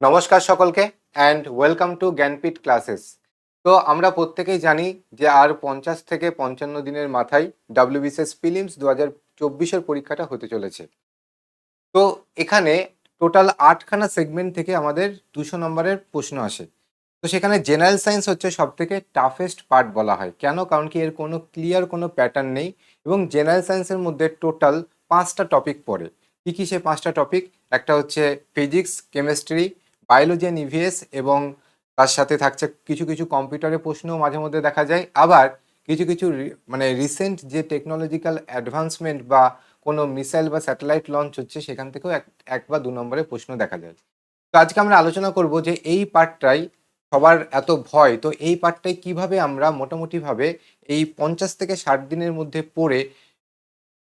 নমস্কার সকলকে and welcome to Jnanpith classes. তো আমরা প্রত্যেকেই জানি যে আর 50 থেকে 55 দিনের মাথায় ডাব্লিউবিসিএস প্রিলিমস 2024-এর পরীক্ষাটা হতে চলেছে। তো এখানে টোটাল 8খানা সেগমেন্ট থেকে আমাদের 200 নম্বরের প্রশ্ন আসে। তো সেখানে জেনারেল সায়েন্স হচ্ছে সবথেকে টাফেস্ট পার্ট বলা হয়। কেন? কারণ কি এর কোনো ক্লিয়ার কোনো প্যাটার্ন নেই এবং জেনারেল সায়েন্সের মধ্যে টোটাল 5টা টপিক পড়ে। কী সেই 5টা টপিক? একটা হচ্ছে physics, chemistry, biology and EVS এবং তার সাথে থাকছে কিছু কিছু কম্পিউটারের প্রশ্নও মাঝে মধ্যে দেখা যায়। আবার কিছু কিছু মানে রিসেন্ট যে টেকনোলজিক্যাল অ্যাডভান্সমেন্ট বা কোনো মিসাইল বা স্যাটেলাইট লঞ্চ হচ্ছে সেখান থেকেও এক বা 2 নম্বরের প্রশ্ন দেখা যায়। তো আজকে আমরা আলোচনা করব যে এই পার্টটাই সবার এত ভয়, তো এই পার্টটাই কিভাবে আমরা মোটামুটিভাবে এই 50 থেকে 60 দিনের মধ্যে পড়ে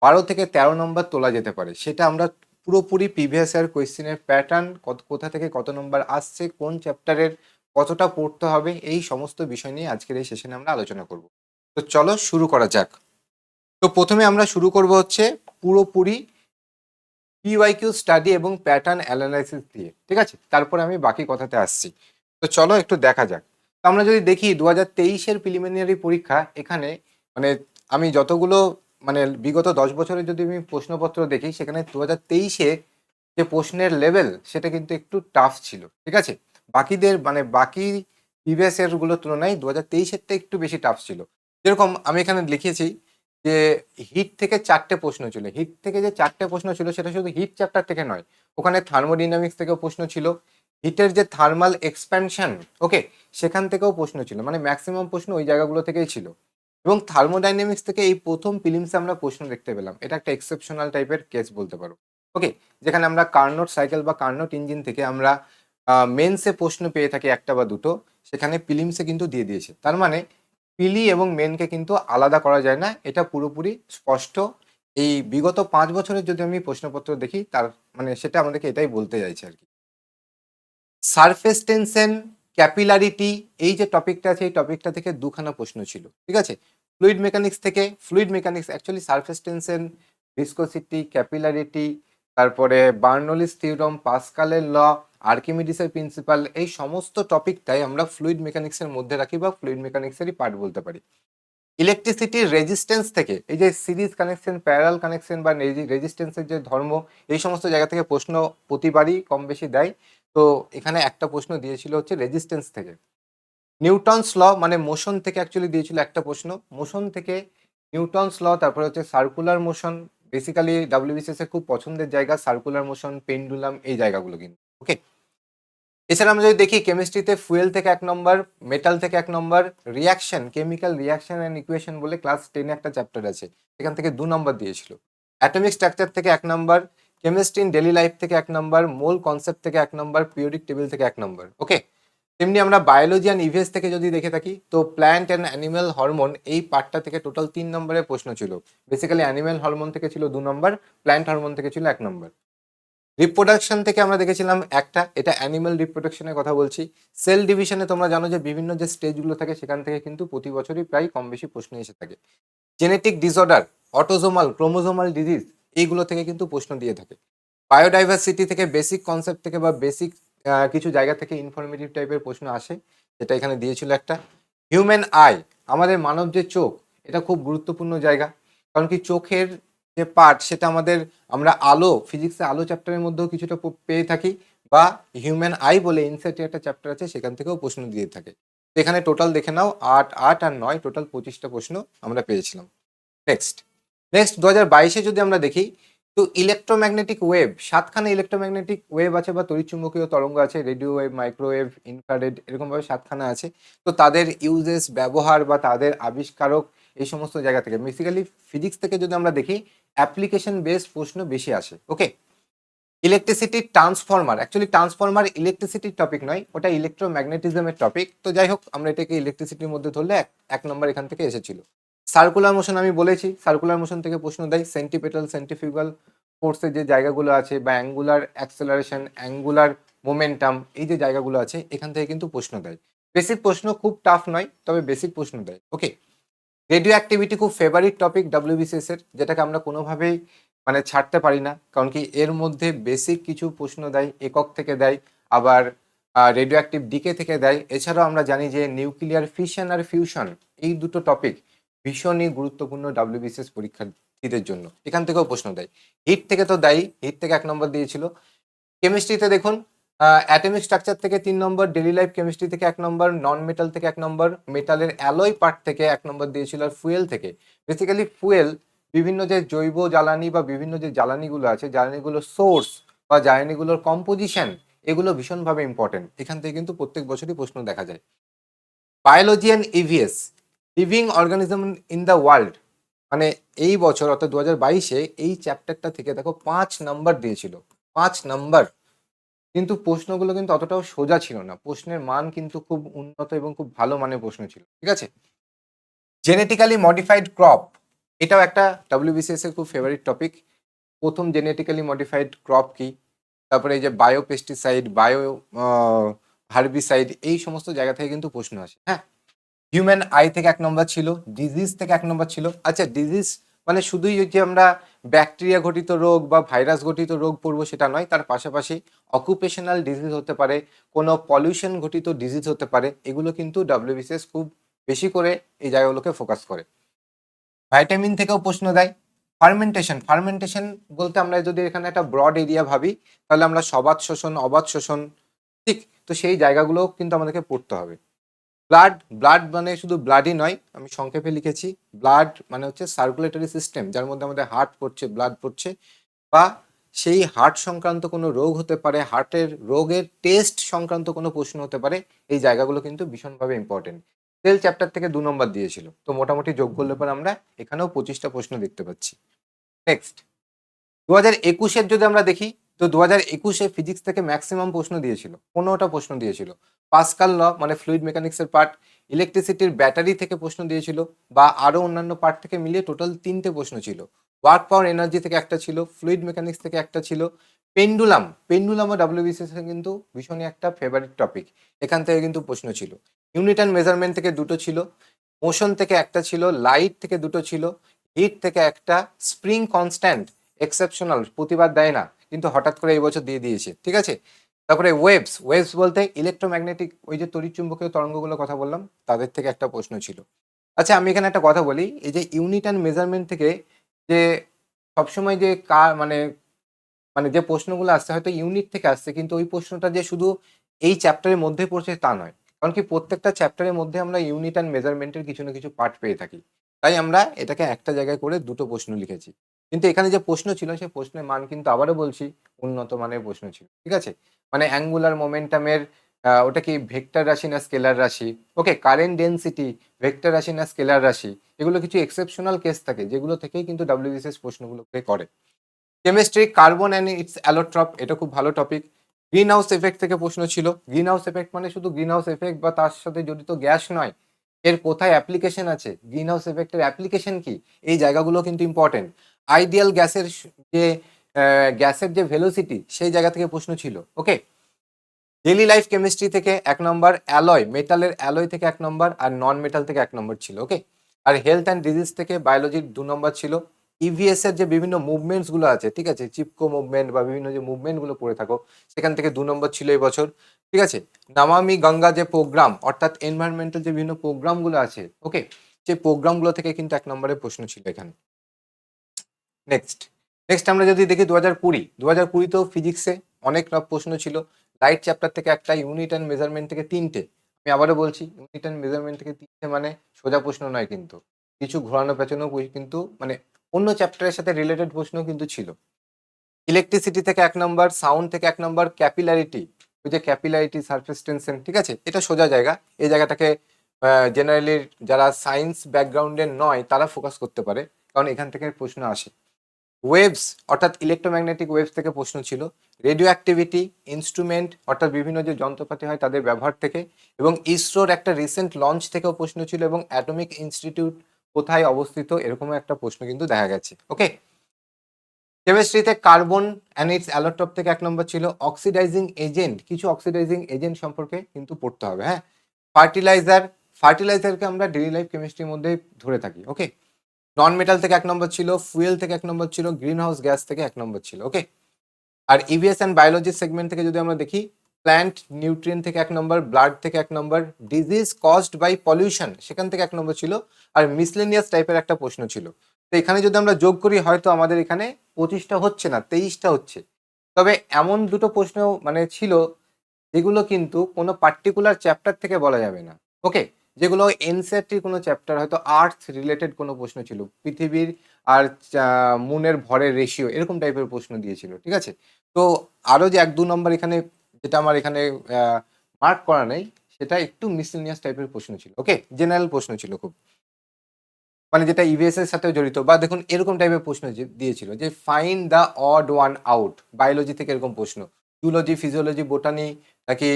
12 থেকে 13 নম্বর তোলা যেতে পারে, সেটা আমরা পুরোপুরি প্রিভিয়াস ইয়ার কোয়েশ্চেনের প্যাটার্ন, কোথা থেকে কত নম্বর আসছে, কোন চ্যাপ্টারের কতটা পড়তে হবে, এই সমস্ত বিষয় নিয়ে আজকের এই সেশনে আমরা আলোচনা করব। তো চলো শুরু করা যাক। তো প্রথমে আমরা শুরু করব হচ্ছে পুরোপুরি পিওয়াইকিউ স্টাডি এবং প্যাটার্ন অ্যানালাইসিস দিয়ে, ঠিক আছে? তারপরে আমি বাকি কথাতে আসছি। তো চলো একটু দেখা যাক। তো আমরা যদি দেখি 2023-এর প্রিলিমিনারি পরীক্ষা, এখানে মানে আমি যতগুলো মানে বিগত 10 বছরের যদি আমি প্রশ্নপত্র দেখি, সেখানে 2023-এ যে প্রশ্নের লেভেল সেটা কিন্তু একটু টাফ ছিল, ঠিক আছে? বাকিদের মানে বাকি প্রিভিয়াস ইয়ারগুলোর তুলনায় 2023-এরটা একটু বেশি টাফ ছিল। যেরকম আমি এখানে লিখেছি যে হিট থেকে 4টে প্রশ্ন ছিল। হিট থেকে যে 4টে প্রশ্ন ছিল সেটা শুধু হিট চ্যাপ্টার থেকে নয়, ওখানে থার্মোডাইনামিক্স থেকেও প্রশ্ন ছিল, হিটের যে থার্মাল এক্সপ্যানশন, ওকে, সেখান থেকেও প্রশ্ন ছিল। মানে ম্যাক্সিমাম প্রশ্ন ওই জায়গাগুলো থেকেই ছিল। এবং থার্মোডাইনামিক্স থেকে এই প্রথম প্রিলিমসে আমরা প্রশ্ন দেখতে পেলাম। এটা একটা এক্সেপশনাল টাইপের কেস বলতে পারো, ওকে, যেখানে আমরা কার্নোট সাইকেল বা কার্নোট ইঞ্জিন থেকে আমরা মেন্সে প্রশ্ন পেয়ে থাকি একটা বা দুটো, সেখানে প্রিলিমসে কিন্তু দিয়ে দিয়েছে। তার মানে পিলি এবং মেনকে কিন্তু আলাদা করা যায় না, এটা পুরোপুরি স্পষ্ট। এই বিগত 5 বছরের যদি আমি প্রশ্নপত্র দেখি, তার মানে সেটা আমাদেরকে এটাই বলতে চাইছে আর কি। সারফেস টেনশন, ক্যাপিলারিটি, এই যে টপিকটা আছে এই টপিকটা থেকে 2খানা প্রশ্ন ছিল, ঠিক আছে? ফ্লুইড মেকানিক্স থেকে, fluid mechanics actually surface tension, viscosity, capillarity, তারপরে বার্নৌলিস থিওরাম, পাস্কালের ল, আর্কিমিডিসের প্রিন্সিপাল, এই সমস্ত টপিকটাই আমরা ফ্লুইড মেকানিক্সের মধ্যে রাখি বা ফ্লুইড মেকানিক্সেরই পার্ট বলতে পারি। ইলেকট্রিসিটির রেজিস্ট্যান্স থেকে, এই যে সিরিজ কানেকশন, প্যারালাল কানেকশন বা রেজিস্ট্যান্সের যে ধর্ম, এই সমস্ত জায়গা থেকে প্রশ্ন প্রতিবারই কম বেশি দেয়। তো এখানে একটা প্রশ্ন দিয়েছিল হচ্ছে রেজিস্ট্যান্স থেকে। নিউটনস ল মানে মোশন থেকে অ্যাকচুয়ালি দিয়েছিল একটা প্রশ্ন, মোশন থেকে নিউটনস ল, তারপরে হচ্ছে সার্কুলার মোশন। বেসিক্যালি ডাব্লিউবিসিএস এর খুব পছন্দের জায়গা সার্কুলার মোশন, পেন্ডুলাম, এই জায়গাগুলো কিন্তু, ওকে। এছাড়া আমরা যদি দেখি কেমিস্ট্রিতে ফুয়েল থেকে 1 নম্বর, মেটাল থেকে 1 number, reaction, chemical reaction and equation বলে ক্লাস 10-এ একটা চ্যাপ্টার আছে, এখান থেকে 2 নম্বর দিয়েছিল। অ্যাটমিক স্ট্রাকচার থেকে 1 নম্বর, কেমিস্ট্রি ইন ডেলি লাইফ থেকে 1 নম্বর, মোল কনসেপ্ট থেকে 1 নম্বর, পিরিয়ডিক টেবিল থেকে 1 নম্বর, ওকে। তেমনি আমরা বায়োলজি অ্যান্ড ইভিএস থেকে যদি দেখে থাকি, তো প্ল্যান্ট অ্যান্ড অ্যানিম্যাল হরমোন, এই পার্টটা থেকে টোটাল 3 নম্বরের প্রশ্ন ছিল। বেসিক্যালি অ্যানিম্যাল হরমোন থেকে ছিল 2 নম্বর, প্ল্যান্ট হরমোন থেকে ছিল 1 নম্বর। রিপ্রোডাকশন থেকে আমরা দেখেছিলাম একটা, এটা অ্যানিমাল রিপ্রোডাকশনের কথা বলছি। সেল ডিভিশনে তোমরা জানো যে বিভিন্ন যে স্টেজগুলো থাকে সেখান থেকে কিন্তু প্রতি বছরই প্রায় কম বেশি প্রশ্ন এসে থাকে। Genetic disorder, autosomal, chromosomal disease, এইগুলো থেকে কিন্তু প্রশ্ন দিয়ে থাকে। বায়োডাইভার্সিটি থেকে, বেসিক কনসেপ্ট থেকে বা বেসিক কিছু জায়গা থেকে ইনফরমেটিভ টাইপের প্রশ্ন আসে, যেটা এখানে দিয়েছিল একটা। হিউম্যান আই, আমাদের মানব যে চোখ, এটা খুব গুরুত্বপূর্ণ জায়গা। কারণ কি চোখের যে পার্ট সেটা আমাদের, আমরা আলো, ফিজিক্সে আলো চ্যাপ্টারের মধ্যেও কিছুটা পেয়ে থাকি, বা হিউম্যান আই বলে ইনসাইটে একটা চ্যাপ্টার আছে সেখান থেকেও প্রশ্ন দিয়ে থাকে। এখানে টোটাল দেখে নাও 8, 8 আর 9, টোটাল 25টা প্রশ্ন আমরা পেয়েছিলাম। নেক্সট নেক্সট 2022-এ যদি আমরা দেখি, তো ইলেকট্রোম্যাগনেটিক ওয়েভ, 7খানা ইলেকট্রোম্যাগনেটিক ওয়েভ আছে বা তড়িৎচুম্বকীয় তরঙ্গ আছে, রেডিও ওয়েভ, মাইক্রোওয়েভ, ইনফ্রারেড, এরকমভাবে 7খানা আছে। তো তাদের ইউজেস, ব্যবহার বা তাদের আবিষ্কারক, এই সমস্ত জায়গা থেকে বেসিক্যালি ফিজিক্স থেকে যদি আমরা দেখি অ্যাপ্লিকেশন বেসড প্রশ্ন বেশি আসে, ওকে। ইলেকট্রিসিটি ট্রান্সফরমার, অ্যাকচুয়ালি ট্রান্সফরমার ইলেকট্রিসিটির টপিক নয়, ওটা ইলেকট্রোম্যাগনেটিজমের টপিক। তো যাই হোক, আমরা এটাকে ইলেকট্রিসিটির মধ্যে ধরলে 1 নম্বর এখান থেকে এসেছিল। সার্কুলার মোশন আমি বলেছি, সার্কুলার মোশন থেকে প্রশ্ন দেয়। সেন্টিপেটাল, সেন্ট্রিফিউগাল ফোর্সের যে জায়গাগুলো আছে, বা অ্যাঙ্গুলার অ্যাক্সেলারেশন, অ্যাঙ্গুলার মোমেন্টাম, এই যে জায়গাগুলো আছে এখান থেকে কিন্তু প্রশ্ন দেয়। বেসিক প্রশ্ন, খুব টাফ নয়, তবে বেসিক প্রশ্ন দেয়, ওকে। রেডিও অ্যাক্টিভিটি খুব ফেভারিট টপিক ডাব্লিউবিসিএস এর, যেটাকে আমরা কোনোভাবেই ছাড়তে পারি না। কারণ কি এর মধ্যে বেসিক কিছু প্রশ্ন দেয়, একক থেকে দেয়, আবার রেডিও অ্যাক্টিভ ডিকে থেকে দেয়। এছাড়াও আমরা জানি যে নিউক্লিয়ার ফিশন আর ফিউশন এই দুটো টপিক ভীষণই গুরুত্বপূর্ণ ডাব্লিউবিসিএস পরীক্ষার্থীদের জন্য। এখান থেকেও প্রশ্ন দেয়। হিট থেকে তো দেয়ই, হিট থেকে 1 নম্বর দিয়েছিল। কেমিস্ট্রিতে দেখুন অ্যাটমিক স্ট্রাকচার থেকে 3 নম্বর, ডেইলি লাইফ কেমিস্ট্রি থেকে 1 নম্বর, নন মেটাল থেকে 1 নম্বর, মেটালের অ্যালয় পার্ট থেকে 1 নম্বর দিয়েছিল, আর ফুয়েল থেকে। বেসিক্যালি ফুয়েল বিভিন্ন যে জৈব জ্বালানি বা বিভিন্ন যে জ্বালানিগুলো আছে, জ্বালানিগুলোর সোর্স বা জ্বালানিগুলোর কম্পোজিশন এগুলো ভীষণভাবে ইম্পর্টেন্ট। এখান থেকে কিন্তু প্রত্যেক বছরই প্রশ্ন দেখা যায়। Biology and EVS, living organism in the world, মানে এই বছর অর্থাৎ 2022-এ এই চ্যাপ্টারটা থেকে দেখো 5 নাম্বার দিয়েছিল, 5 নাম্বার। কিন্তু প্রশ্নগুলো কিন্তু অতটাও সোজা ছিল না, প্রশ্নের মান কিন্তু খুব উন্নত এবং খুব ভালো মানের প্রশ্ন ছিল, ঠিক আছে। জেনেটিক্যালি মডিফাইড ক্রপ, এটাও একটা ডাব্লিউবিসিএস এর খুব ফেভারিট টপিক। প্রথম জেনেটিক্যালি মডিফাইড ক্রপ কি, তারপরে এই যে বায়ো পেস্টিসাইড, বায়ো হার্বিসাইড, এই সমস্ত জায়গা থেকে কিন্তু প্রশ্ন আসে। হ্যাঁ, হিউম্যান আই থেকে 1 নম্বর ছিল, ডিজিজ থেকে 1 নম্বর ছিল। আচ্ছা, ডিজিজ মানে শুধুই যে আমরা ব্যাকটেরিয়া ঘটিত রোগ বা ভাইরাস ঘটিত রোগ পড়বো সেটা নয়, তার পাশাপাশি অকুপেশনাল ডিজিজ হতে পারে, কোনো পলিউশন ঘটিত ডিজিজ হতে পারে, এগুলো কিন্তু ডাব্লিউবিসিএস খুব বেশি করে এই জায়গাগুলোকে ফোকাস করে। ভাইটামিন থেকেও প্রশ্ন দেয়। ফার্মেন্টেশন, ফার্মেন্টেশন বলতে আমরা যদি এখানে একটা ব্রড এরিয়া ভাবি, তাহলে আমরা সবাত শোষণ, অবাত শোষণ, ঠিক, তো সেই জায়গাগুলোও কিন্তু আমাদেরকে পড়তে হবে। ব্লাড, ব্লাড মানে শুধু ব্লাডই নয়, আমি সংক্ষেপে লিখেছি। ব্লাড মানে হচ্ছে সার্কুলেটরি সিস্টেম, যার মধ্যে আমাদের হার্ট পড়ছে, ব্লাড পড়ছে, বা সেই হার্ট সংক্রান্ত কোনো রোগ হতে পারে, হার্টের রোগের টেস্ট সংক্রান্ত কোনো প্রশ্ন হতে পারে। এই জায়গাগুলো কিন্তু ভীষণভাবে ইম্পর্টেন্ট। সেল চ্যাপ্টার থেকে 2 নম্বর দিয়েছিল, তো মোটামুটি যোগ করলে পর আমরা এখানেও 25টা প্রশ্ন দেখতে পাচ্ছি। নেক্সট, 2021-এর যদি আমরা দেখি, তো 2021-এ ফিজিক্স থেকে ম্যাক্সিমাম প্রশ্ন দিয়েছিল, 15টা প্রশ্ন দিয়েছিল। পাস্কাল ল মানে ফ্লুইড মেকানিক্সের পার্ট, ইলেকট্রিসিটির ব্যাটারি থেকে প্রশ্ন দিয়েছিল, বা আরো অন্যান্য পার্ট থেকে মিলিয়ে টোটাল 3টে প্রশ্ন ছিল। ওয়ার্ক পাওয়ার এনার্জি থেকে একটা ছিল, ফ্লুইড মেকানিক্স থেকে একটা ছিল, পেন্ডুলাম, পেন্ডুলামও ডাব্লিউবিসিএস এর কিন্তু ভীষণই একটা ফেভারিট টপিক, এখান থেকে কিন্তু প্রশ্ন ছিল। ইউনিট অ্যান্ড মেজারমেন্ট থেকে 2টো ছিল, মোশন থেকে একটা ছিল, লাইট থেকে 2টো ছিল, হিট থেকে একটা, স্প্রিং কনস্ট্যান্ট এক্সেপশনাল, প্রতিবাদ দেয় না কিন্তু হঠাৎ করে এই বছর দিয়ে দিয়েছে, ঠিক আছে। তারপরে ওয়েভস, ওয়েভস বলতে ইলেকট্রোম্যাগনেটিক ওই যে তড়িৎচুম্বকীয় তরঙ্গগুলোর কথা বললাম, তাদের থেকে একটা প্রশ্ন ছিল। আচ্ছা, আমি এখানে একটা কথা বলি, এই যে ইউনিট অ্যান্ড মেজারমেন্ট থেকে যে সবসময় যে মানে মানে যে প্রশ্নগুলো আসছে হয়তো ইউনিট থেকে আসছে, কিন্তু ওই প্রশ্নটা যে শুধু এই চ্যাপ্টারের মধ্যে পড়ছে তা নয়, কারণ কি প্রত্যেকটা চ্যাপ্টারের মধ্যে আমরা ইউনিট অ্যান্ড মেজারমেন্টের কিছু না কিছু পার্ট পেয়ে থাকি। তাই আমরা এটাকে একটা জায়গায় করে 2টো প্রশ্ন লিখেছি। কিন্তু এখানে যে প্রশ্ন ছিল সেই প্রশ্নের মান কিন্তু আবারও বলছি উন্নত মানের প্রশ্ন ছিল, ঠিক আছে। মানে অ্যাঙ্গুলার মোমেন্টামের ওটা কি ভেক্টর রাশি না স্কেলার রাশি, ওকে, কারেন্ট ডেন্সিটি ভেক্টর রাশি না স্কেলার রাশি, এগুলো কিছু এক্সেপশনাল কেস থাকে যেগুলো থেকেই কিন্তু ডাব্লিউবিসিএস প্রশ্নগুলোকে করে। Chemistry, carbon and it's allotrope, এটা খুব ভালো টপিক। গ্রিন হাউস এফেক্ট থেকে প্রশ্ন ছিল। গ্রিন হাউস এফেক্ট মানে শুধু গ্রিন হাউস এফেক্ট বা তার সাথে জড়িত গ্যাস নয়, এর কোথায় অ্যাপ্লিকেশন আছে, গ্রিন হাউস এফেক্টের অ্যাপ্লিকেশন কি, এই জায়গাগুলো কিন্তু ইম্পর্টেন্ট। আইডিয়াল গ্যাসের যে গ্যাসের যে ভেলোসিটি, সেই জায়গা থেকে প্রশ্ন ছিল, ওকে। ডেইলি লাইফ কেমিস্ট্রি থেকে 1 নম্বর, অ্যালয় মেটালের অ্যালয় থেকে 1 নম্বর, আর নন মেটাল থেকে 1 নম্বর ছিল, ওকে। আর হেলথ অ্যান্ড ডিজিজ থেকে বায়োলজির 2 নম্বর ছিল। ইভিএস এর যে বিভিন্ন মুভমেন্টস গুলো আছে, ঠিক আছে, চিপকো মুভমেন্ট বা বিভিন্ন যে মুভমেন্ট গুলো পড়ে থাকো, সেখান থেকে 2 নম্বর ছিল এই বছর, ঠিক আছে। নামামি গঙ্গা যে প্রোগ্রাম, অর্থাৎ এনভায়রনমেন্টাল যে বিভিন্ন প্রোগ্রাম গুলো আছে, ওকে, সেই প্রোগ্রাম গুলো থেকে কিন্তু 1 নম্বরের প্রশ্ন ছিল এখানে। নেক্সট, নেক্সট আমরা যদি দেখি 2020-তেও ফিজিক্সে অনেক প্রশ্ন ছিল। লাইট চ্যাপ্টার থেকে একটা, ইউনিট অ্যান্ড মেজারমেন্ট থেকে 3টে। আমি আবারও বলছি, ইউনিট অ্যান্ড মেজারমেন্ট থেকে 3টে মানে সোজা প্রশ্ন নয়, কিন্তু কিছু ঘোরানো পেঁচানো কিন্তু মানে অন্য চ্যাপ্টারের সাথে রিলেটেড প্রশ্ন কিন্তু ছিল। ইলেকট্রিসিটি থেকে 1 নম্বর, সাউন্ড থেকে 1 নম্বর, ক্যাপিলারিটি, ওই যে ক্যাপিলারিটি সারফেস টেনশন, ঠিক আছে, এটা সোজা জায়গা। এই জায়গাটাকে জেনারেলি যারা সায়েন্স ব্যাকগ্রাউন্ডের নয় তারা ফোকাস করতে পারে, কারণ এখান থেকে প্রশ্ন আসে। ওয়েভস অর্থাৎ ইলেকট্রোম্যাগনেটিক ওয়েভস থেকে প্রশ্ন ছিল। রেডিও অ্যাক্টিভিটি, ইনস্ট্রুমেন্ট অর্থাৎ বিভিন্ন যে যন্ত্রপাতি হয় তাদের ব্যবহার থেকে, এবং ইসরোর একটা রিসেন্ট লঞ্চ থেকেও প্রশ্ন ছিল, এবং অ্যাটমিক ইনস্টিটিউট কোথায় অবস্থিত এরকমও একটা প্রশ্ন কিন্তু দেখা গেছে, ওকে। কেমিস্ট্রিতে কার্বন অ্যান্ড ইটস অ্যালোট্রপ থেকে 1 নম্বর ছিল। অক্সিডাইজিং এজেন্ট, কিছু অক্সিডাইজিং এজেন্ট সম্পর্কে কিন্তু পড়তে হবে, হ্যাঁ। ফার্টিলাইজার, ফার্টিলাইজারকে আমরা ডেইলি লাইফ কেমিস্ট্রির মধ্যে ধরে থাকি, ওকে। নন মেটাল থেকে 1 নম্বর ছিল, ফুয়েল থেকে 1 নম্বর ছিল, গ্রিন হাউস গ্যাস থেকে 1 নম্বর ছিল, ওকে। আর ইভিএস অ্যান্ড বায়োলজি সেগমেন্ট থেকে যদি আমরা দেখি, প্ল্যান্ট নিউট্রিয়েন্ট থেকে 1 নম্বর, ব্লাড থেকে 1 নম্বর, ডিজিজ কজড বাই পলিউশন সেখান থেকে 1 নম্বর ছিল, আর মিসলেনিয়াস টাইপের একটা প্রশ্ন ছিল। তো এখানে যদি আমরা যোগ করি হয়তো আমাদের এখানে 25টা হচ্ছে না, 23টা হচ্ছে। তবে এমন দুটো প্রশ্ন মানে ছিল যেগুলো কিন্তু কোনো পার্টিকুলার চ্যাপ্টার থেকে বলা যাবে না। ওকে, যেগুলো এনসিইআরটির কোনো চ্যাপ্টার, হয়তো আর্থ রিলেটেড কোনো প্রশ্ন ছিল, পৃথিবীর আর মুনের ভরের রেশিও এরকম টাইপের প্রশ্ন দিয়েছিল, ঠিক আছে। তো আরো যে 1-2 নম্বর এখানে যেটা আমার এখানে মার্ক করা নেই, সেটা একটু মিসলেনিয়াস টাইপের প্রশ্ন ছিল। ওকে, জেনারেল প্রশ্ন ছিল খুব, মানে যেটা ইভিএস এর সাথেও জড়িত। বা দেখুন এরকম টাইপের প্রশ্ন দিয়েছিল যে find the odd one out, biology থেকে এরকম প্রশ্ন, জুলজি, ফিজিওলজি, বোটানি নাকি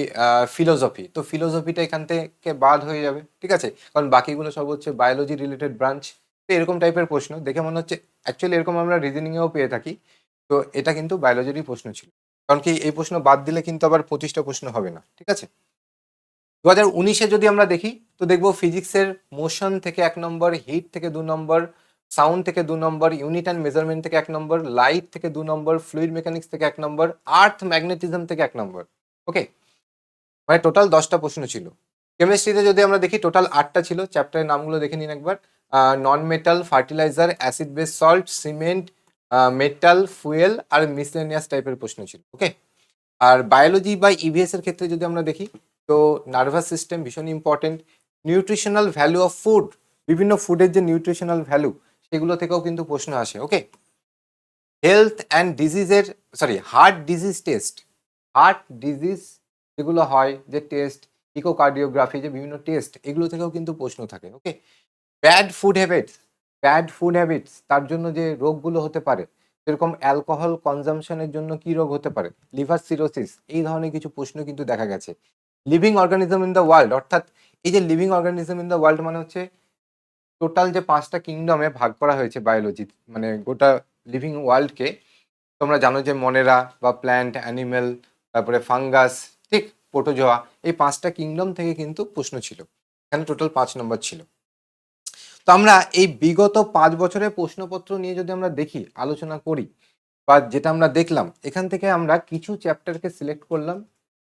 ফিলোসফি। তো ফিলোসফিটা এখান থেকে বাদ হয়ে যাবে, ঠিক আছে, কারণ বাকিগুলো সব হচ্ছে বায়োলজি রিলেটেড ব্রাঞ্চ। তো এরকম টাইপের প্রশ্ন দেখে মনে হচ্ছে, অ্যাকচুয়ালি এরকম আমরা রিজনিংয়েও পেয়ে থাকি। তো এটা কিন্তু বায়োলজিরই প্রশ্ন ছিল, কারণ কি এই প্রশ্ন বাদ দিলে কিন্তু আবার 25টা প্রশ্ন হবে না, ঠিক আছে। 2019-এ যদি আমরা দেখি তো দেখবো ফিজিক্সের মোশন থেকে 1 নম্বর, হিট থেকে 2 নম্বর, সাউন্ড থেকে 2 নম্বর, ইউনিট অ্যান্ড মেজারমেন্ট থেকে 1 নম্বর, লাইট থেকে 2 নম্বর, ফ্লুইড মেকানিক্স থেকে 1 নম্বর, আর্থ ম্যাগনেটিজম থেকে 1 নম্বর। ওকে, মানে টোটাল 10টা প্রশ্ন ছিল। কেমিস্ট্রিতে যদি আমরা দেখি টোটাল 8টা ছিল। চ্যাপ্টারের নামগুলো দেখে নিন একবার। Non metal, fertiliser, acid base salt, cement, metal, fuel আর মিসলেনিয়াস টাইপের প্রশ্ন ছিল। ওকে, আর বায়োলজি বা ইভিএস এর ক্ষেত্রে যদি আমরা দেখি তো নার্ভাস সিস্টেম ভীষণ important, nutritional value of food, বিভিন্ন ফুডের যে নিউট্রিশনাল ভ্যালু সেগুলো থেকেও কিন্তু প্রশ্ন আসে। ওকে, হেলথ অ্যান্ড ডিজিজের, sorry, heart disease test, heart disease যেগুলো হয় যে টেস্ট, ইকোকার্ডিওগ্রাফি, যে বিভিন্ন টেস্ট, এগুলো থেকেও কিন্তু প্রশ্ন থাকে। Okay, bad food habits, bad food habits তার জন্য যে রোগগুলো হতে পারে, যেরকম অ্যালকোহল কনজামশনের জন্য কি রোগ হতে পারে, লিভার সিরোসিস, এই ধরনের কিছু প্রশ্ন কিন্তু দেখা গেছে। Living organism in the world, অর্থাৎ এই যে living organism in the world মানে হচ্ছে টোটাল যে 5টা কিংডমে ভাগ করা হয়েছে বায়োলজি, মানে গোটা লিভিং ওয়ার্ল্ডকে। তোমরা জানো যে মনেরা বা প্ল্যান্ট, অ্যানিমেল, তারপরে ফাঙ্গাস, ঠিক, প্রোটোজোয়া, এই 5টা কিংডম থেকে কিন্তু প্রশ্ন ছিল। এখানে টোটাল 5 নম্বর ছিল। তো আমরা এই বিগত 5 বছরের প্রশ্নপত্র নিয়ে যদি আমরা দেখি, আলোচনা করি, বা যেটা আমরা দেখলাম এখান থেকে আমরা কিছু চ্যাপ্টারকে সিলেক্ট করলাম,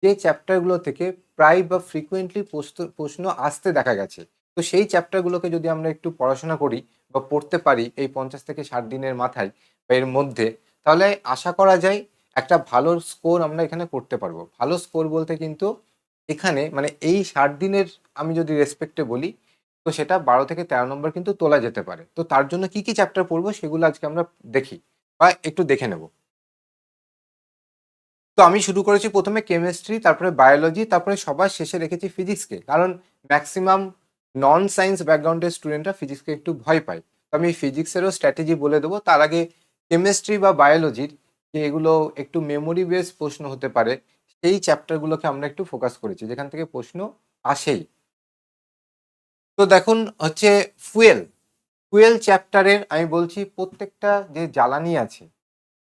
যে চ্যাপ্টারগুলো থেকে প্রায় বা ফ্রিকুয়েন্টলি প্রশ্ন আসতে দেখা গেছে। তো সেই চ্যাপ্টারগুলোকে যদি আমরা একটু পড়াশোনা করি বা পড়তে পারি এই 50 থেকে 60 দিনের মাথায় বা এর মধ্যে, তাহলে আশা করা যায় একটা ভালো স্কোর আমরা এখানে করতে পারবো। ভালো স্কোর বলতে কিন্তু এখানে মানে এই 60 দিনের আমি যদি রেসপেক্টে বলি, তো সেটা 12 থেকে 13 নম্বর কিন্তু তোলা যেতে পারে। তো তার জন্য কি কি চ্যাপ্টার পড়বো সেগুলো আজকে আমরা দেখি বা একটু দেখে নেব। তো আমি শুরু করেছি প্রথমে কেমিস্ট্রি, তারপরে বায়োলজি, তারপরে সবার শেষে রেখেছি ফিজিক্সকে, কারণ ম্যাক্সিমাম নন সায়েন্স ব্যাকগ্রাউন্ডের স্টুডেন্টরা ফিজিক্সকে একটু ভয় পায়। তো আমি ফিজিক্সেরও স্ট্র্যাটেজি বলে দেবো, তার আগে কেমিস্ট্রি বা বায়োলজির যে এগুলো একটু মেমোরি বেস প্রশ্ন হতে পারে সেই চ্যাপ্টারগুলোকে আমরা একটু ফোকাস করেছি, যেখান থেকে প্রশ্ন আসেই। তো দেখুন হচ্ছে ফুয়েল, ফুয়েল চ্যাপ্টারের আমি বলছি প্রত্যেকটা যে জ্বালানি আছে,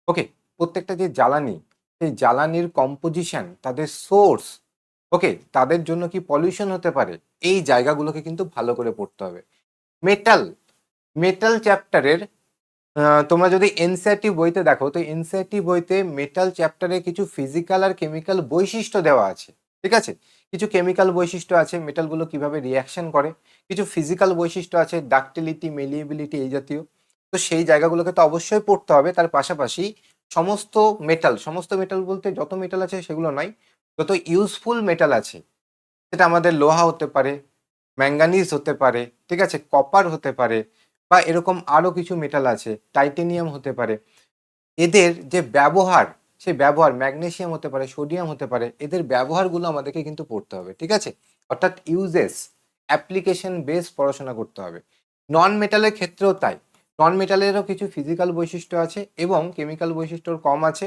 ওকে, প্রত্যেকটা যে জ্বালানি, সেই জ্বালানির কম্পোজিশন, তাদের সোর্স, ওকে, তাদের জন্য কি পলিউশন হতে পারে, এই জায়গাগুলোকে কিন্তু ভালো করে পড়তে হবে। মেটাল, মেটাল চ্যাপ্টারের তোমরা যদি এনসিইআরটি বইতে দেখো তো এনসিইআরটি বইতে মেটাল চ্যাপ্টারে কিছু ফিজিক্যাল আর কেমিক্যাল বৈশিষ্ট্য দেওয়া আছে, ঠিক আছে। কিছু কেমিক্যাল বৈশিষ্ট্য আছে মেটালগুলো কিভাবে রিয়াকশন করে, কিছু ফিজিক্যাল বৈশিষ্ট্য আছে ডাকটিলিটি, মেলিয়েবিলিটি, এই জাতীয়। তো সেই জায়গাগুলোকে তো অবশ্যই পড়তে হবে। তার পাশাপাশি সমস্ত মেটাল, সমস্ত মেটাল বলতে যত মেটাল আছে সেগুলো নয়, যত ইউজফুল মেটাল আছে, সেটা আমাদের লোহা হতে পারে, ম্যাঙ্গানিজ হতে পারে, ঠিক আছে, কপার হতে পারে, বা এরকম আরও কিছু মেটাল আছে, টাইটেনিয়াম হতে পারে। এদের যে ব্যবহার, সেই ব্যবহার, ম্যাগনেসিয়াম হতে পারে, সোডিয়াম হতে পারে, এদের ব্যবহারগুলো আমাদেরকে কিন্তু পড়তে হবে, ঠিক আছে। অর্থাৎ ইউজেস, অ্যাপ্লিকেশন বেস পড়াশোনা করতে হবে। নন মেটালের ক্ষেত্রেও তাই, নন মেটালেরও কিছু ফিজিক্যাল বৈশিষ্ট্য আছে এবং কেমিক্যাল বৈশিষ্ট্য কম আছে।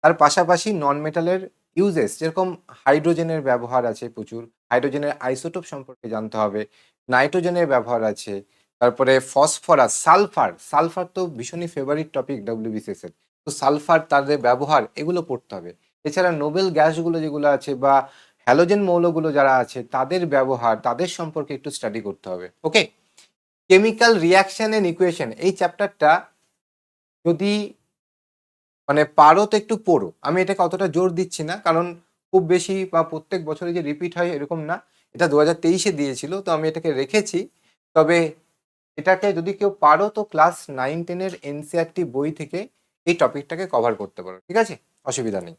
তার পাশাপাশি নন মেটালের ইউজেস, যেরকম হাইড্রোজেনের ব্যবহার আছে প্রচুর, হাইড্রোজেনের আইসোটোপ সম্পর্কে জানতে হবে, নাইট্রোজেনের ব্যবহার আছে, তারপরে ফসফরাস, সালফার, সালফার তো ভীষণই ফেভারিট টপিক ডব্লিউবিসিএস এর। তো সালফার, তাদের ব্যবহার, এগুলো পড়তে হবে। এছাড়া নোবেল গ্যাসগুলো যেগুলো আছে বা হ্যালোজেন মৌলগুলো যারা আছে তাদের ব্যবহার, তাদের সম্পর্কে একটু স্টাডি করতে হবে। ওকে, কেমিক্যাল রিয়াকশন এন্ড ইকুয়েশন, এই চ্যাপ্টারটা যদি মানে পারো তো একটু পড়ো, আমি এটাকে অতটা জোর দিচ্ছি না, কারণ খুব বেশি বা প্রত্যেক বছরে যে রিপিট হয় এরকম না। এটা 2023-এ দিয়েছিল, তো আমি এটাকে রেখেছি। তবে এটাকে যদি কেউ পারো তো ক্লাস 9-10-এর এনসিইআরটি বই থেকে এই টপিকটাকে কভার করতে পারো, ঠিক আছে? অসুবিধা নেই।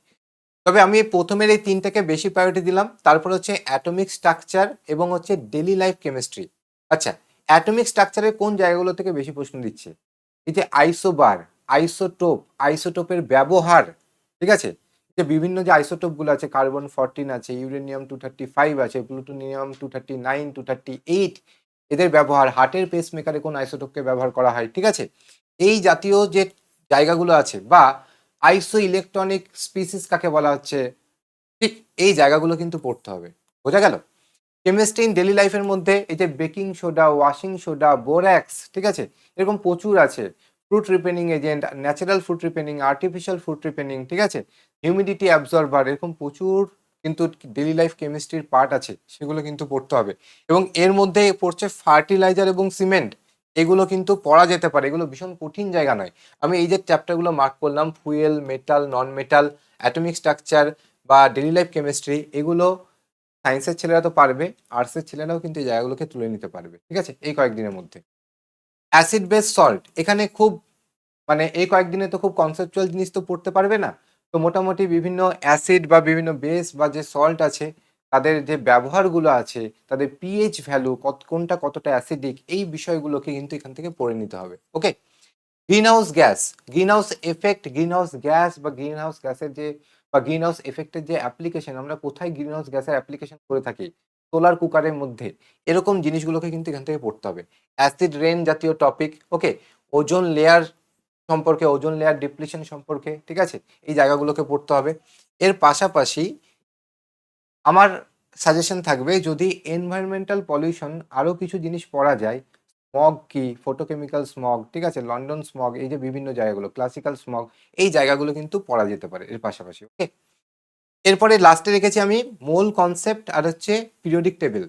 তবে আমি প্রথমের এই 3টাকে বেশি প্রায়োরিটি দিলাম। তারপর হচ্ছে অ্যাটমিক স্ট্রাকচার এবং হচ্ছে ডেইলি লাইফ কেমিস্ট্রি। আচ্ছা, অ্যাটমিক স্ট্রাকচারের কোন জায়গাগুলো থেকে বেশি প্রশ্ন দিচ্ছে? এই যে আইসোবার, আইসোটোপ, আইসোটোপের ব্যবহার, ঠিক আছে? যে বিভিন্ন যে আইসোটোপগুলো আছে, কার্বন 14 আছে, ইউরেনিয়াম 235 আছে, প্লুটোনিয়াম 239, 238, এদের ব্যবহার, হার্টের পেসমেকারে কোন আইসোটোপকে ব্যবহার করা হয়, ঠিক আছে? এই জাতীয় যে জায়গাগুলো আছে, বা আইসো ইলেকট্রনিক স্পিসিস কাকে বলা হচ্ছে, ঠিক এই জায়গাগুলো কিন্তু পড়তে হবে। বোঝা গেল? কেমিস্ট্রি ইন ডেইলি লাইফের মধ্যে এই যে baking soda, washing soda, borax, ঠিক আছে? এরকম প্রচুর আছে। Fruit ripening agent, natural fruit ripening, artificial fruit ripening, ঠিক আছে? হিউমিডিটি অ্যাবজর্বার, এরকম প্রচুর কিন্তু ডেইলি লাইফ কেমিস্ট্রির পার্ট আছে, সেগুলো কিন্তু পড়তে হবে। এবং এর মধ্যে পড়ছে ফার্টিলাইজার এবং সিমেন্ট, এগুলো কিন্তু পড়া যেতে পারে, এগুলো ভীষণ কঠিন জায়গা নয়। আমি এই যে চ্যাপ্টারগুলো মার্ক করলাম, fuel, metal, non metal, atomic structure বা ডেইলি লাইফ কেমিস্ট্রি, এগুলো সায়েন্সের ছেলেরা তো পারবে, আর্টসের ছেলেরাও কিন্তু এই জায়গাগুলোকে তুলে নিতে পারবে, ঠিক আছে, এই কয়েকদিনের মধ্যে। অ্যাসিড বেস সল্ট, এখানে খুব মানে এই কয়েকদিনে তো খুব কনসেপচুয়াল জিনিস তো পড়তে পারবে না। তো মোটামুটি বিভিন্ন অ্যাসিড বা বিভিন্ন বেস বা যে সল্ট আছে, তাদের যে ব্যবহারগুলো আছে, তাদের পিএইচ ভ্যালু, কোনটা কতটা অ্যাসিডিক, এই বিষয়গুলোকে কিন্তু এখান থেকে পড়ে নিতে হবে। Okay, greenhouse gas, greenhouse effect, greenhouse gas বা গ্রিন হাউস গ্যাসের যে বা গ্রিন হাউস এফেক্টের যে অ্যাপ্লিকেশন, আমরা কোথায় গ্রিন হাউস গ্যাসের অ্যাপ্লিকেশন করে থাকি, সোলার কুকারের মধ্যে, এরকম জিনিসগুলোকে কিন্তু এখান থেকে পড়তে হবে। অ্যাসিড রেন জাতীয় টপিক, ওকে, ওজোন লেয়ার সম্পর্কে, ওজোন লেয়ার ডিপ্লিশন সম্পর্কে, ঠিক আছে, এই জায়গাগুলোকে পড়তে হবে। এর পাশাপাশি আমার সাজেশন থাকবে, যদি এনভায়রনমেন্টাল পলিউশন আরও কিছু জিনিস পড়া যায়, স্মগ কি, ফটোকেমিক্যাল স্মগ, ঠিক আছে, লন্ডন স্মগ, এই যে বিভিন্ন জায়গাগুলো, ক্লাসিক্যাল স্মগ, এই জায়গাগুলো কিন্তু পড়া যেতে পারে এর পাশাপাশি। ওকে, এরপরে লাস্টে রেখেছি আমি মোল কনসেপ্ট আর হচ্ছে পিরিয়ডিক টেবিল।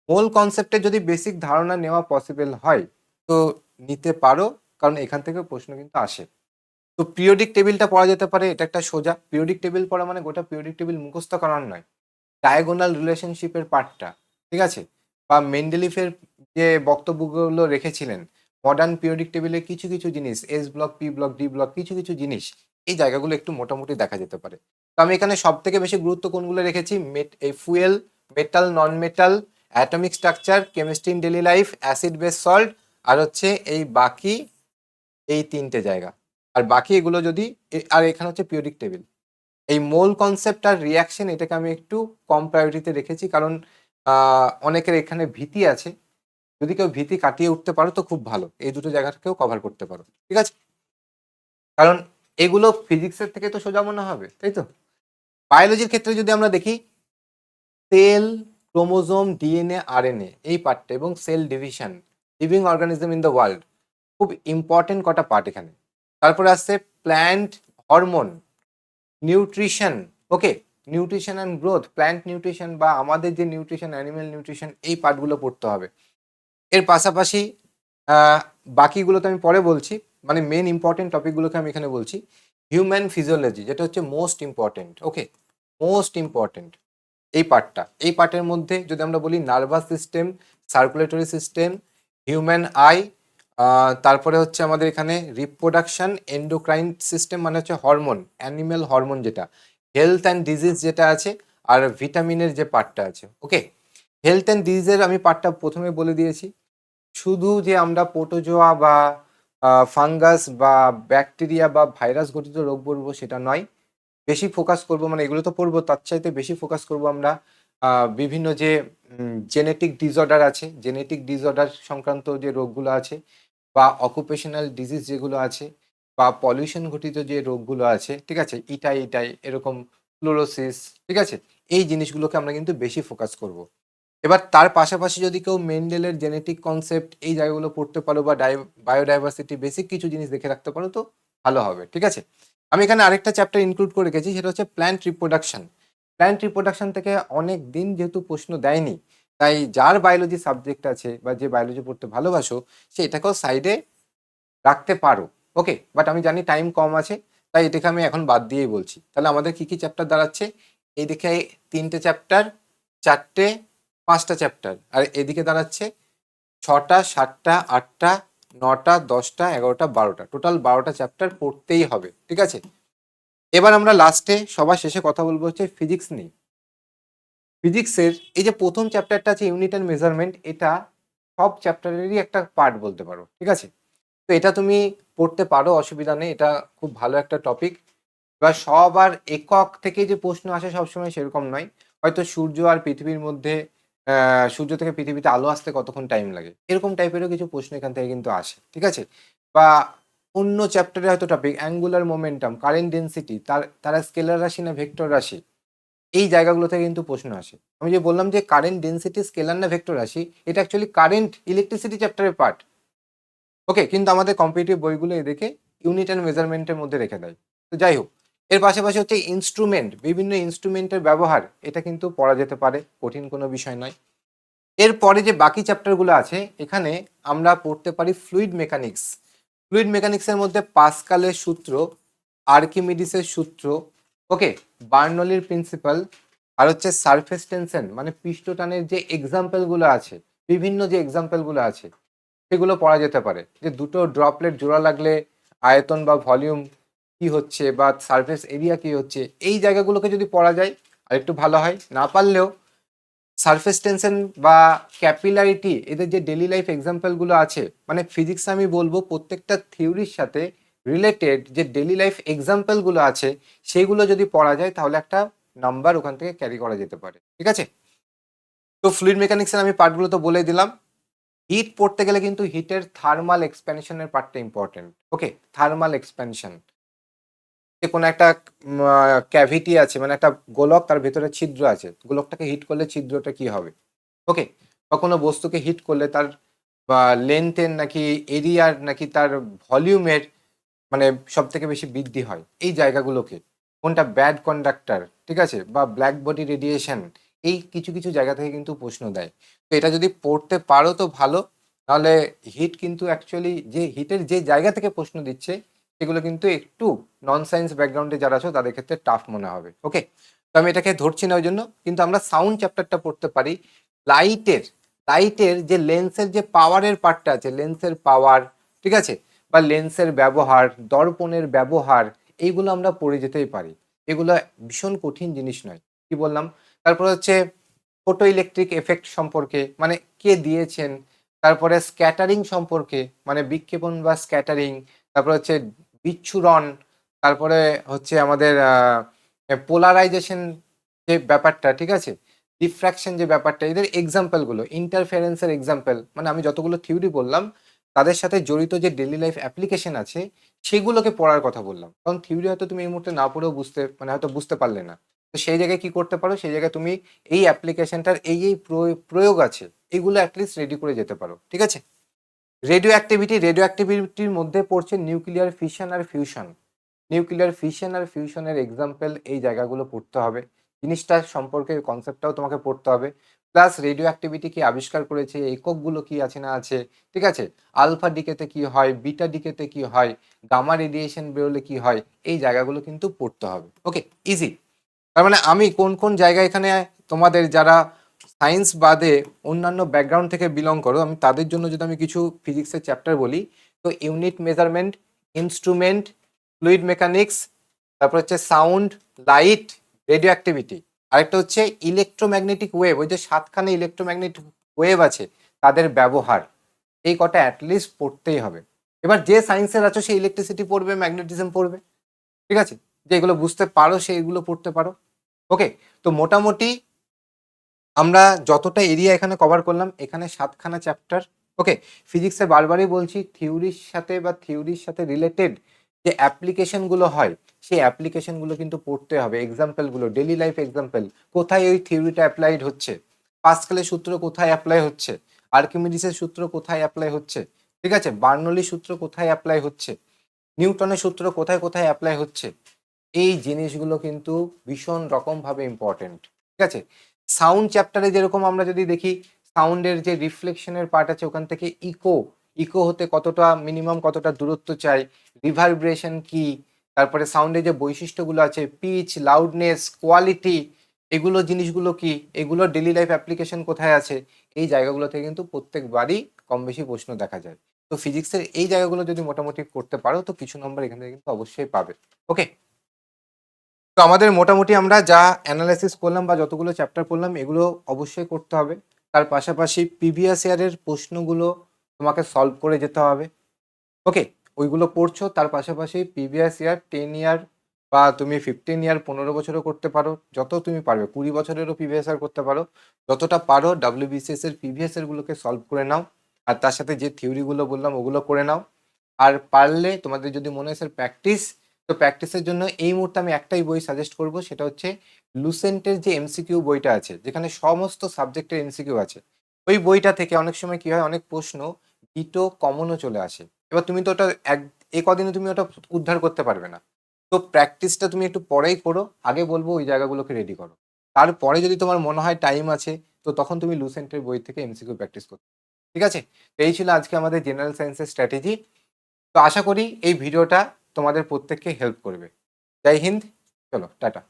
মোল কনসেপ্টের যদি বেসিক ধারণা নেওয়া পসিবল হয় তো নিতে পারো, কারণ এখান থেকে প্রশ্ন কিন্তু আসে। তো পিরিয়ডিক টেবিলটা পড়া যেতে পারে, এটা একটা সোজা। পিরিয়ডিক টেবিল পড়া মানে গোটা পিরিয়ডিক টেবিল মুখস্থ করার নয়, ডায়াগোনাল রিলেশনশিপের পার্টটা, ঠিক আছে, বা মেন্ডেলিফের যে বক্তব্যগুলো রেখেছিলেন, মডার্ন পিরিয়ডিক টেবিলে কিছু কিছু জিনিস, S block, P block, D block, কিছু কিছু জিনিস, এই জায়গাগুলো একটু মোটামুটি দেখা যেতে পারে। তো আমি এখানে সব থেকে বেশি গুরুত্ব কোনগুলো রেখেছি, এই fuel, metal, non metal, atomic structure, chemistry in daily life, acid base salt, আর হচ্ছে এই বাকি এই 3টে জায়গা। আর বাকি এগুলো যদি আর এখানে হচ্ছে পিরিয়ডিক টেবিল। এই মোল কনসেপ্ট আর রিয়াকশন, এটাকে আমি একটু কম প্রায়োরিটিতে রেখেছি, কারণ অনেকের এখানে ভীতি আছে। যদি কেউ ভীতি কাটিয়ে উঠতে পারো তো খুব ভালো, এই দুটো জায়গাটাকেও কভার করতে পারো, ঠিক আছে? কারণ এগুলো ফিজিক্সের থেকে তো সোজা মনে হবে, তাই তো? বায়োলজির ক্ষেত্রে যদি আমরা দেখি, সেল, ক্রোমোজোম, ডিএনএ, আরএনএ, এই পার্টটা এবং cell division, living organism in the world, খুব ইম্পর্টেন্ট কটা পার্ট এখানে। তারপরে আসছে plant hormone, nutrition, okay, nutrition and growth, plant nutrition বা আমাদের যে নিউট্রিশন, অ্যানিমেল নিউট্রিশন, এই পার্টগুলো পড়তে হবে। এর পাশাপাশি আহ, বাকিগুলো তো আমি পরে বলছি, মানে মেন ইম্পর্টেন্ট টপিকগুলোকে আমি এখানে বলছি। হিউম্যান ফিজিওলজি, যেটা হচ্ছে মোস্ট ইম্পর্টেন্ট, ওকে, মোস্ট ইম্পর্টেন্ট এই পার্টটা। এই পার্টের মধ্যে যদি আমরা বলি nervous system, circulatory system, human I, তারপরে হচ্ছে আমাদের এখানে রিপ্রোডাকশন, এন্ডোক্রাইন সিস্টেম মানে হচ্ছে হরমোন, অ্যানিমেল হরমোন যেটা, হেলথ অ্যান্ড ডিজিজ যেটা আছে, আর ভিটামিনের যে পার্টটা আছে। ওকে, হেলথ অ্যান্ড ডিজিজের আমি পার্টটা প্রথমে বলে দিয়েছি। শুধু যে আমরা প্রোটোজোয়া বা ফাঙ্গাস বা ব্যাকটেরিয়া বা ভাইরাস ঘটিত রোগ বলবো সেটা নয়, বেশি ফোকাস করব, মানে এগুলো তো পড়বো, তার চাইতে বেশি ফোকাস করব আমরা বিভিন্ন যে জেনেটিক ডিসঅর্ডার আছে, জেনেটিক ডিসঅর্ডার সংক্রান্ত যে রোগগুলো আছে, বা অকুপেশনাল ডিজিজ যেগুলো আছে, বা পলিউশন ঘটিত যে রোগগুলো আছে, ঠিক আছে, ইটাই ইটাই এরকম, ফ্লোরোসিস, ঠিক আছে, এই জিনিসগুলোকে আমরা কিন্তু বেশি ফোকাস করব। এবার তার পাশাপাশি যদি কেউ মেন্ডেলের জেনেটিক কনসেপ্ট, এই জায়গাগুলো পড়তে পারো, বা বায়োডাইভার্সিটি, বেসিক কিছু জিনিস দেখে রাখতে পারো তো ভালো হবে, ঠিক আছে? আমি এখানে আরেকটা চ্যাপ্টার ইনক্লুড করে রেখেছি, সেটা হচ্ছে প্ল্যান্ট রিপ্রোডাকশন। প্ল্যান্ট রিপ্রোডাকশন থেকে অনেক দিন যেহেতু প্রশ্ন দেয়নি, তাই যার বায়োলজি সাবজেক্ট আছে বা যে বায়োলজি পড়তে ভালোবাসো, সে এটাকেও সাইডে রাখতে পারো। ওকে, বাট আমি জানি টাইম কম আছে, তাই এটাকে আমি এখন বাদ দিয়েই বলছি। তাহলে আমাদের কি কি চ্যাপ্টার দাঁড়াচ্ছে, এইদিকে 3টে চ্যাপ্টার, 4টে, 5টা চ্যাপ্টার, আর এদিকে দাঁড়াচ্ছে 6টা, 7টা, 8টা, 9টা, 10টা, 11টা, 12টা, টোটাল 12টা চ্যাপ্টার পড়তেই হবে। ঠিক আছে, এবার আমরা লাস্টে সবার শেষে কথা বলবো হচ্ছে ফিজিক্স নিয়ে। ফিজিক্সের এই যে প্রথম চ্যাপ্টারটা আছে ইউনিট অ্যান্ড মেজারমেন্ট, এটা সব চ্যাপ্টারেরই একটা পার্ট বলতে পারো। ঠিক আছে, তো এটা তুমি পড়তে পারো, অসুবিধা নেই, এটা খুব ভালো একটা টপিক। এবার সবার একক থেকে যে প্রশ্ন আসে সবসময় সেরকম নয়, হয়তো সূর্য আর পৃথিবীর মধ্যে সূর্য থেকে পৃথিবীতে আলো আসতে কতক্ষণ টাইম লাগে, এরকম টাইপেরও কিছু প্রশ্ন এখান থেকে কিন্তু আসে। ঠিক আছে, বা অন্য চ্যাপ্টারে হয়তো topic angular momentum, current density, তারা স্কেলার রাশি না ভেক্টর রাশি, এই জায়গাগুলো থেকে কিন্তু প্রশ্ন আসে। আমি যে বললাম যে কারেন্ট ডেন্সিটি স্কেলার না ভেক্টর রাশি, এটা অ্যাকচুয়ালি কারেন্ট ইলেকট্রিসিটি চ্যাপ্টারের পার্ট। ওকে, কিন্তু আমাদের কম্পিটিটিভ বইগুলো এদেরকে ইউনিট অ্যান্ড মেজারমেন্টের মধ্যে রেখে দেয়। তো যাই হোক, এর পাশাপাশি হচ্ছে ইনস্ট্রুমেন্ট, বিভিন্ন ইনস্ট্রুমেন্টের ব্যবহার, এটা কিন্তু পড়া যেতে পারে, কঠিন কোনো বিষয় নয়। এরপরে যে বাকি চ্যাপ্টারগুলো আছে, এখানে আমরা পড়তে পারি ফ্লুইড মেকানিক্স। ফ্লুইড মেকানিক্সের মধ্যে পাস্কালের সূত্র, আর্কিমিডিসের সূত্র, ওকে, বার্নলির প্রিন্সিপাল, আর হচ্ছে সারফেস টেনশন মানে পৃষ্ঠটানের যে এক্সাম্পলগুলো আছে, বিভিন্ন যে এক্সাম্পলগুলো আছে সেগুলো পড়া যেতে পারে। যে দুটো ড্রপলেট জোড়া লাগলে আয়তন বা ভলিউম কি হচ্ছে, বা সারফেস এরিয়া কি হচ্ছে, এই জায়গাগুলোকে যদি পড়া যায় আর একটু ভালো হয়। না পারলেও সারফেস টেনশন বা ক্যাপিলারিটি, এদের যে ডেলি লাইফ এক্সাম্পলগুলো আছে, মানে ফিজিক্স আমি বলবো প্রত্যেকটা থিওরির সাথে রিলেটেড যে ডেলি লাইফ এক্সাম্পলগুলো আছে সেইগুলো যদি পড়া যায় তাহলে একটা নাম্বার ওখান থেকে ক্যারি করা যেতে পারে। ঠিক আছে, তো ফ্লুইড মেকানিক্সের আমি পার্টগুলো তো বলে দিলাম। হিট পড়তে গেলে কিন্তু হিটের থার্মাল এক্সপ্যানশনের পার্টটা ইম্পর্টেন্ট। ওকে, থার্মাল এক্সপ্যানশন, যে কোনো একটা ক্যাভিটি আছে, মানে একটা গোলক, তার ভেতরে ছিদ্র আছে, গোলকটাকে হিট করলে ছিদ্রটা কি হবে। ওকে, বা কোনো বস্তুকে হিট করলে তার বা লেন্থের নাকি এরিয়ার নাকি তার ভলিউমের মানে সব থেকে বেশি বৃদ্ধি হয়, এই জায়গাগুলোকে কোনটা ব্যাড কন্ডাক্টর, ঠিক আছে, বা ব্ল্যাক বডি রেডিয়েশন, এই কিছু কিছু জায়গা থেকে কিন্তু প্রশ্ন দেয়। তো এটা যদি পড়তে পারো তো ভালো, নাহলে হিট কিন্তু অ্যাকচুয়ালি যে হিটের যে জায়গা থেকে প্রশ্ন দিচ্ছে সেগুলো কিন্তু একটু নন সায়েন্স ব্যাকগ্রাউন্ডে যারা আছো তাদের ক্ষেত্রে টাফ মনে হবে। ওকে, তো আমি এটাকে ধরছি না ওই জন্য, কিন্তু আমরা সাউন্ড চ্যাপ্টারটা পড়তে পারি। লাইটের লাইটের যে লেন্সের যে পাওয়ারের পার্টটা আছে, লেন্সের পাওয়ার, ঠিক আছে, বা লেন্সের ব্যবহার, দর্পণের ব্যবহার, এইগুলো আমরা পড়ে যেতেই পারি। এগুলো ভীষণ কঠিন জিনিস নয়। কি বললাম, তারপর হচ্ছে ফটো ইলেকট্রিক এফেক্ট সম্পর্কে, মানে কে দিয়েছেন, তারপরে স্ক্যাটারিং সম্পর্কে, মানে বিক্ষেপণ বা স্ক্যাটারিং, তারপর হচ্ছে বিচ্ছুরণ, তারপরে হচ্ছে আমাদের পোলারাইজেশন যে ব্যাপারটা, ঠিক আছে, ডিফ্র্যাকশন যে ব্যাপারটা, এদের এক্সাম্পলগুলো, ইন্টারফারেন্সের এক্সাম্পল, মানে আমি যতগুলো থিওরি বললাম তাদের সাথে জড়িত যে ডেলি লাইফ অ্যাপ্লিকেশন আছে সেগুলোকে পড়ার কথা বললাম। কারণ থিওরি হয়তো তুমি এই মুহূর্তে না পড়েও বুঝতে, মানে হয়তো বুঝতে পারলে না, তো সেই জায়গায় কি করতে পারো, সেই জায়গায় তুমি এই অ্যাপ্লিকেশনটার এই প্রয়োগ আছে এগুলো অ্যাটলিস্ট রেডি করে যেতে পারো। ঠিক আছে, রেডিও অ্যাক্টিভিটির মধ্যে পড়ছে নিউক্লিয়ার ফিশন আর ফিউশন। নিউক্লিয়ার ফিশন আর ফিউশনের এক্সাম্পল, এই জায়গাগুলো পড়তে হবে, জিনিসটা সম্পর্কে কনসেপ্টটাও তোমাকে পড়তে হবে। প্লাস রেডিও অ্যাক্টিভিটি কি আবিষ্কার করেছে, এককগুলো কি আছে না আছে, ঠিক আছে, আলফা ডিকেতে কি হয়, বিটা ডিকেতে কি হয়, গামা রেডিয়েশন বেরোলে কি হয়, এই জায়গাগুলো কিন্তু পড়তে হবে। ওকে, ইজি। তার মানে আমি কোন কোন জায়গা এখানে তোমাদের যারা সায়েন্স বাদে অন্যান্য ব্যাকগ্রাউন্ড থেকে বিলং করো, আমি তাদের জন্য যদি আমি কিছু ফিজিক্সের চ্যাপ্টার বলি, তো unit measurement, instrument, fluid mechanics, তারপর হচ্ছে সাউন্ড, লাইট, রেডিও অ্যাক্টিভিটি, আরেকটা হচ্ছে ইলেকট্রোম্যাগনেটিক ওয়েভ, ওই যে 7খানে ইলেকট্রোম্যাগনেটিক ওয়েভ আছে তাদের ব্যবহার, এই কটা অ্যাটলিস্ট পড়তেই হবে। এবার যে সায়েন্সের আছো সে ইলেকট্রিসিটি পড়বে, ম্যাগনেটিজম পড়বে, ঠিক আছে, যেগুলো বুঝতে পারো সেইগুলো পড়তে পারো। ওকে, তো মোটামুটি আমরা যতটা এরিয়া এখানে কভার করলাম, এখানে 7খানা চ্যাপ্টার। ওকে, ফিজিক্সে বারবারই বলছি থিওরির সাথে রিলেটেড যে অ্যাপ্লিকেশনগুলো হয় সেই অ্যাপ্লিকেশনগুলো কিন্তু পড়তে হবে, এক্সাম্পলগুলো, ডেলি লাইফ এক্সাম্পল, কোথায় ওই থিওরিটা অ্যাপ্লাইড হচ্ছে, পাস্কালের সূত্র কোথায় অ্যাপ্লাই হচ্ছে, আর্কিমিডিসের সূত্র কোথায় অ্যাপ্লাই হচ্ছে, ঠিক আছে, বার্নলির সূত্র কোথায় অ্যাপ্লাই হচ্ছে, নিউটনের সূত্র কোথায় কোথায় অ্যাপ্লাই হচ্ছে, এই জিনিসগুলো কিন্তু ভীষণ রকমভাবে ইম্পর্টেন্ট। ঠিক আছে, সাউন্ড চ্যাপ্টারে যেরকম আমরা যদি দেখি, সাউন্ডের যে রিফ্লেকশনের পার্ট আছে ওখান থেকে ইকো হতে কতটা মিনিমাম কতটা দূরত্ব চাই, রিভারব্রেশন কি, তারপরে সাউন্ডের যে বৈশিষ্ট্যগুলো আছে, পিচ, লাউডনেস, কোয়ালিটি, এগুলো জিনিসগুলো কি, এগুলো ডেইলি লাইফ অ্যাপ্লিকেশন কোথায় আছে, এই জায়গাগুলো থেকে কিন্তু প্রত্যেকবারই কম বেশি প্রশ্ন দেখা যায়। তো ফিজিক্সের এই জায়গাগুলো যদি মোটামুটি করতে পারো তো কিছু নম্বর এখান থেকে কিন্তু অবশ্যই পাবে। ওকে, তো আমাদের মোটামুটি আমরা যা অ্যানালাইসিস করলাম বা যতগুলো চ্যাপ্টার পড়লাম এগুলো অবশ্যই করতে হবে। তার পাশাপাশি প্রিভিয়াস ইয়ারের প্রশ্নগুলো তোমাকে সলভ করে যেতে হবে। ওকে, ওইগুলো পড়ছো, তার পাশাপাশি প্রিভিয়াস ইয়ার 10 ইয়ার বা তুমি 15 ইয়ার 15 বছরও করতে পারো, যত তুমি পারবে 20 বছরেরও প্রিভিয়াস ইয়ার করতে পারো, যতটা পারো ডাব্লিউবিসিএস এর প্রিভিয়াস ইয়ারগুলোকে সলভ করে নাও। আর তার সাথে যে থিওরিগুলো বললাম ওগুলো করে নাও। আর পারলে তোমাদের যদি মনে হয় স্যার প্র্যাকটিস, তো প্র্যাকটিসের জন্য এই মুহূর্তে আমি একটাই বই সাজেস্ট করব, সেটা হচ্ছে লুসেন্টের যে এমসিকিউ বইটা আছে, যেখানে সমস্ত সাবজেক্টের এমসিকিউ আছে। ওই বইটা থেকে অনেক সময় কি হয়, অনেক প্রশ্ন ডিটো কমনও চলে আসে। এবার তুমি তো ওটা এ কদিনে তুমি ওটা উদ্ধার করতে পারবে না। তো প্র্যাকটিসটা তুমি একটু পরেই করো, আগে বলবো ওই জায়গাগুলোকে রেডি করো। তারপরে যদি তোমার মনে হয় টাইম আছে, তো তখন তুমি লুসেন্টের বই থেকে এমসিকিউ প্র্যাকটিস করো। ঠিক আছে, তো এই ছিল আজকে আমাদের জেনারেল সায়েন্সের স্ট্র্যাটেজি। তো আশা করি এই ভিডিওটা তোমাদের প্রত্যেককে হেল্প করবে। জয় হিন্দ, চলো টাটা।